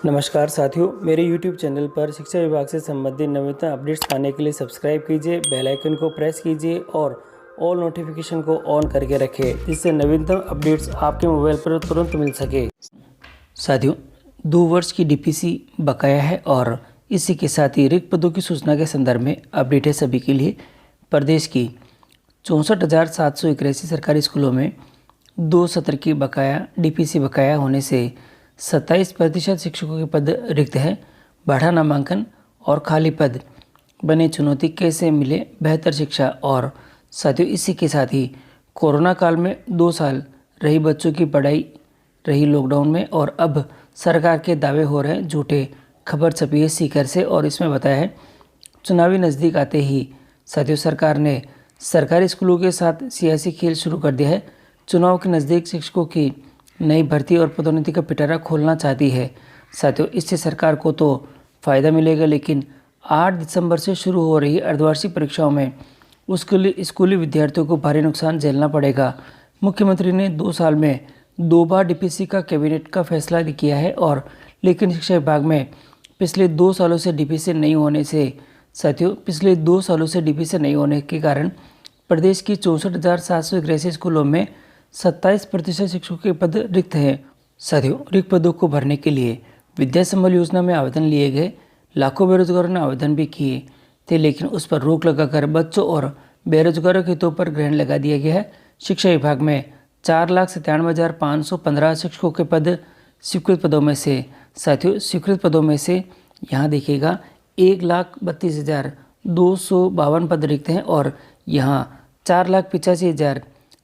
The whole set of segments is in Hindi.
नमस्कार साथियों, मेरे YouTube चैनल पर शिक्षा विभाग से संबंधित नवीनतम अपडेट्स पाने के लिए सब्सक्राइब कीजिए, बेल आइकन को प्रेस कीजिए और ऑल नोटिफिकेशन को ऑन करके रखें, जिससे नवीनतम अपडेट्स आपके मोबाइल पर तुरंत मिल सके। साथियों, 2 वर्ष की DPC बकाया है और इसी के साथ ही रिक्त पदों की सूचना के संदर्भ में अपडेट है सभी के लिए। प्रदेश की 64,781 सरकारी स्कूलों में 2 सत्र की बकाया DPC बकाया होने से 27% शिक्षकों के पद रिक्त हैं। बढ़ा नामांकन और खाली पद बने चुनौती, कैसे मिले बेहतर शिक्षा। और साथियों, इसी के साथ ही कोरोना काल में 2 साल रही बच्चों की पढ़ाई रही लॉकडाउन में और अब सरकार के दावे हो रहे हैं झूठे। खबर छपी है सीकर से और इसमें बताया है चुनावी नज़दीक आते ही साथियों सरकार ने सरकारी स्कूलों के साथ सियासी खेल शुरू कर दिया है। चुनाव के नज़दीक शिक्षकों की नई भर्ती और पदोन्नति का पिटारा खोलना चाहती है। साथियों, इससे सरकार को तो फ़ायदा मिलेगा, लेकिन 8 दिसंबर से शुरू हो रही अर्धवार्षिक परीक्षाओं में स्कूली विद्यार्थियों को भारी नुकसान झेलना पड़ेगा। मुख्यमंत्री ने 2 साल में 2 बार DPC का कैबिनेट का फैसला किया है और लेकिन शिक्षा विभाग में पिछले 2 सालों से DPC नहीं होने के कारण प्रदेश की 64,781 स्कूलों में 27% शिक्षकों के पद रिक्त हैं। साथियों, रिक्त पदों को भरने के लिए विद्या संबल योजना में आवेदन लिए गए। लाखों बेरोजगारों ने आवेदन भी किए थे, लेकिन उस पर रोक लगाकर बच्चों और बेरोजगारों के हितों पर ग्रहण लगा दिया गया है। शिक्षा विभाग में 4,97,515 शिक्षकों के पद स्वीकृत पदों में से साथियों स्वीकृत पदों में से यहाँ देखिएगा 1,32,252 पद रिक्त हैं और यहाँ 4,85,000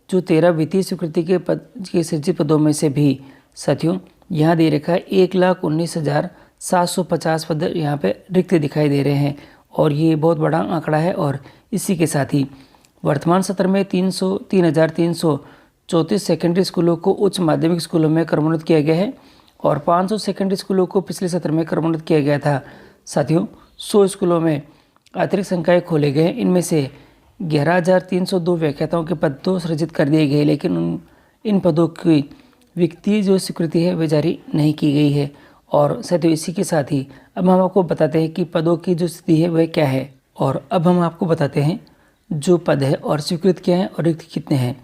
जो 13 वित्तीय स्वीकृति के पद के सृजित पदों में से भी साथियों यहाँ दे रखा है 1,19,750 पद यहाँ पे रिक्त दिखाई दे रहे हैं और ये बहुत बड़ा आंकड़ा है। और इसी के साथ ही वर्तमान सत्र में 3,334 सेकेंडरी स्कूलों को उच्च माध्यमिक स्कूलों में क्रमोन्नत किया गया है और 500 सेकेंडरी स्कूलों को पिछले सत्र में क्रमोन्नत किया गया था। साथियों, 100 स्कूलों में अतिरिक्त संकाय खोले गए। इनमें से 11,302 व्याख्याताओं के पद तो सृजित कर दिए गए, लेकिन इन पदों की वित्तीय जो स्वीकृति है वे जारी नहीं की गई है। और साथियों, इसी के साथ ही अब हम आपको बताते हैं कि पदों की जो स्थिति है वह क्या है। और अब हम आपको बताते हैं जो पद है और स्वीकृत क्या है और रिक्त कितने हैं।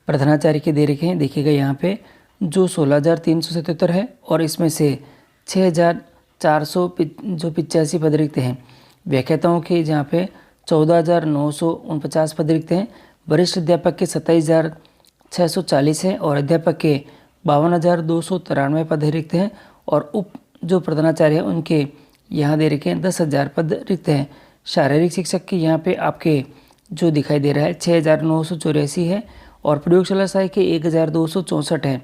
प्रधानाचार्य के दे रखे हैं, देखिएगा यहाँ पे जो 16,377 है और इसमें से 6,485 पद रिक्त हैं। व्याख्याताओं के जहाँ पे 14,949 पद रिक्त हैं। वरिष्ठ अध्यापक के 27,640 हैं और अध्यापक के 52,293 पद रिक्त हैं और उप जो प्रधानाचार्य हैं उनके यहाँ दे रखे हैं 10,000 पद रिक्त हैं। शारीरिक शिक्षक के यहाँ पे आपके जो दिखाई दे रहा है 6,984 है और प्रयोगशाला सहायक के 1,264 है।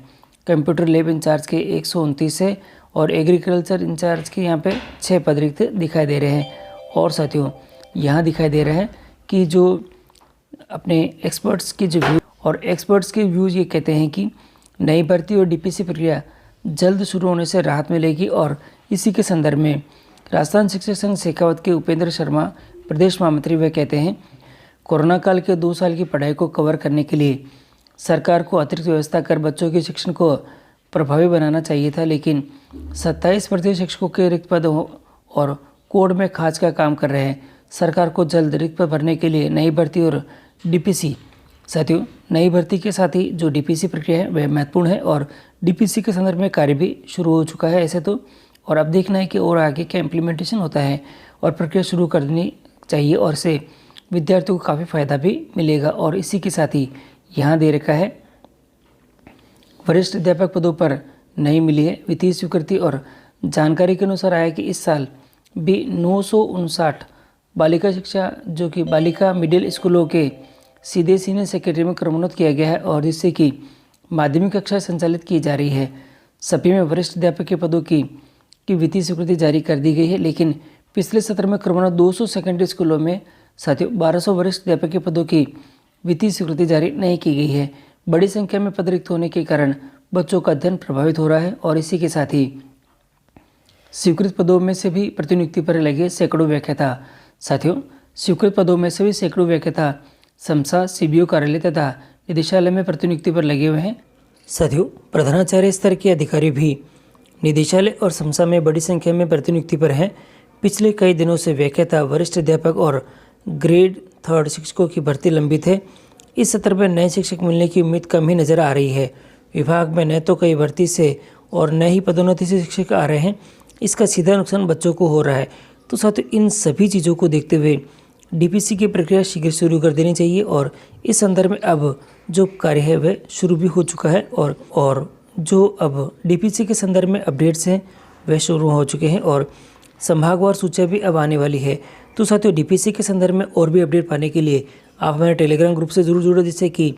कंप्यूटर लैब इंचार्ज के 129 है और एग्रीकल्चर इंचार्ज के यहाँ पे 6 पद रिक्त दिखाई दे रहे हैं। और साथियों, यहाँ दिखाई दे रहा है कि जो अपने एक्सपर्ट्स के व्यूज़ ये कहते हैं कि नई भर्ती और DPC प्रक्रिया जल्द शुरू होने से राहत मिलेगी। और इसी के संदर्भ में राजस्थान शिक्षक संघ शेखावत के उपेंद्र शर्मा प्रदेश महामंत्री वह कहते हैं कोरोना काल के 2 साल की पढ़ाई को कवर करने के लिए सरकार को अतिरिक्त व्यवस्था कर बच्चों के शिक्षण को प्रभावी बनाना चाहिए था, लेकिन 27% शिक्षकों के रिक्त पद और कोड में खाज का काम कर रहे हैं। सरकार को जल्द रिक्त पद भरने के लिए नई भर्ती और DPC साथियों नई भर्ती के साथ ही जो DPC प्रक्रिया है वह महत्वपूर्ण है और DPC के संदर्भ में कार्य भी शुरू हो चुका है ऐसे तो। और अब देखना है कि और आगे क्या इम्प्लीमेंटेशन होता है और प्रक्रिया शुरू करनी चाहिए और इससे विद्यार्थियों को काफ़ी फ़ायदा भी मिलेगा। और इसी के साथ ही यहाँ दे रखा है वरिष्ठ अध्यापक पदों पर नहीं मिली है वित्तीय स्वीकृति और जानकारी के अनुसार आया कि इस साल भी 959 बालिका शिक्षा जो कि बालिका मिडिल स्कूलों के सीधे सीनियर सेक्रेटरी में क्रमोन्नत किया गया है और जिससे कि माध्यमिक कक्षा संचालित की जा रही है। सभी में वरिष्ठ अध्यापक के पदों की वित्तीय स्वीकृति जारी कर दी गई है, लेकिन पिछले सत्र में क्रमोन्नत 200 सेकेंडरी स्कूलों में साथियों 1200 वरिष्ठ अध्यापक के पदों की वित्तीय स्वीकृति जारी नहीं की गई है। बड़ी संख्या में पद रिक्त होने के कारण बच्चों का अध्ययन प्रभावित हो रहा है और इसी के साथ ही स्वीकृत पदों में से भी प्रतिनियुक्ति पर लगे सैकड़ों व्याख्याता साथियों स्वीकृत पदों में से भी सैकड़ों व्याख्याता समसा CBO कार्यालय तथा निदेशालय में प्रतिनियुक्ति पर लगे हुए हैं। साथियों, प्रधानाचार्य स्तर के अधिकारी भी निदेशालय और समसा में बड़ी संख्या में प्रतिनियुक्ति पर हैं। पिछले कई दिनों से व्याख्याता, वरिष्ठ अध्यापक और ग्रेड 3 शिक्षकों की भर्ती लंबित है। इस सत्र में नए शिक्षक मिलने की उम्मीद कम ही नजर आ रही है। विभाग में न तो कई भर्ती से और न ही पदोन्नति से शिक्षक आ रहे हैं। इसका सीधा नुकसान बच्चों को हो रहा है। तो साथियों, इन सभी चीज़ों को देखते हुए डीपीसी की प्रक्रिया शीघ्र शुरू कर देनी चाहिए और इस संदर्भ में अब जो कार्य है वह शुरू भी हो चुका है और जो अब डीपीसी के संदर्भ में अपडेट्स हैं वह शुरू हो चुके हैं और संभागवार सूचियाँ भी अब आने वाली है। तो साथियों, डीपीसी के संदर्भ में और भी अपडेट पाने के लिए आप हमारे टेलीग्राम ग्रुप से जरूर जुड़े, जिससे कि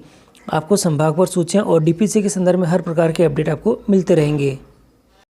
आपको संभागवार सूचियाँ और डीपीसी के संदर्भ में हर प्रकार के अपडेट आपको मिलते रहेंगे।